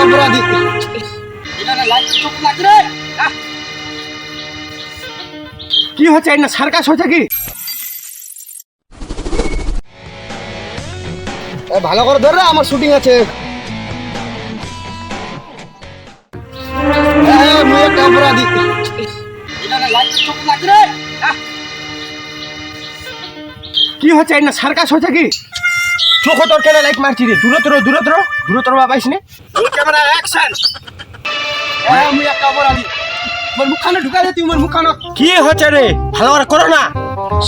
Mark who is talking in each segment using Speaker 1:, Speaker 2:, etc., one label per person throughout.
Speaker 1: অপরাধী। কি হচ্ছে না সার্কাস হচ্ছে কি? ভালো করে ধর রে, আমার শুটিং আছে। মুই একটা অপরাধী। কি হচ্ছে না সার্কাস হচ্ছে কি? চোখ তোর কেন লাইট মারছি রে? দূরত্র পাইস নি? Camera action. মুই একটা অপরাধী। মোর মুখখানে ঢুকাই দে তুই, মোর মুখখানে। কি হচ্ছে রে? ভালো করে করো না।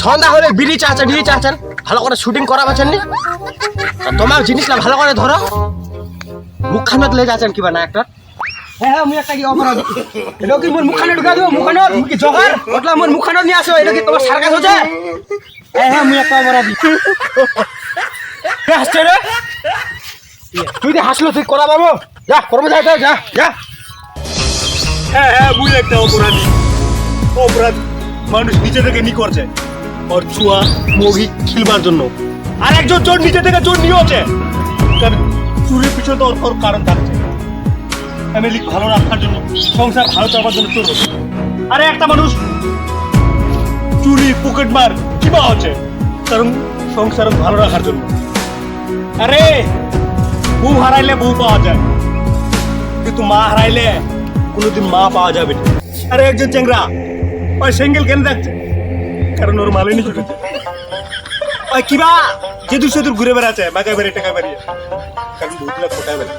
Speaker 1: সন্ধ্যা হলে বিড়ি চাচান ভালো করে শুটিং করা পাচ্ছেন নি? তোমার জিনিস না ভালো করে ধরো। মুখখানে লে যাচ্ছেন কিবা না একটা। মুই একটা কি অপরাধী। এটা কি মোর মুখখানে ঢুকাই দেবো? মুখখানে তুমি কি জগার? ওটলা মোর মুখখানে নিয়ে আসো। এটা কি তোমার সার্কাস হচ্ছে? মুই একটা অপরাধী। হাসছে রে? তুই যে হাসলো তুই করা পাবো? যা করবো, যা।
Speaker 2: মুই একটা অপরাধী। মানুষ নিচে থেকে নি করছে ওর চুয়া মগি খিলবার জন্য, আর একজন চোর নিচে থেকে চোর নিয়ে আছে। কারণ চুরির পিছনে তো ওর কারণ থাকছে। ফ্যামিলি ভালো রাখার জন্য, সংসার ভালো চালাবার জন্য চোর হচ্ছে। আরে একটা মানুষ চুরি পকেট মার কিবা হচ্ছে কারণ সংসার ভালো রাখার জন্য। আরে বউ হারাইলে বউ পাওয়া যায়, কিন্তু মা হারাইলে কোনোদিন মা পাওয়া যাবে না। আরে একজন চেংরা ওই সিঙ্গেল কেন থাকছে? কারণ ওর মালিনী জুটেছে। ওই কিবা যেদুর সেদুর ঘুরে বেড়াচ্ছে, মাকায় বেড়ে টাকা বেরিয়ে, কারণ ভূতলা ফোটায় বেড়ে।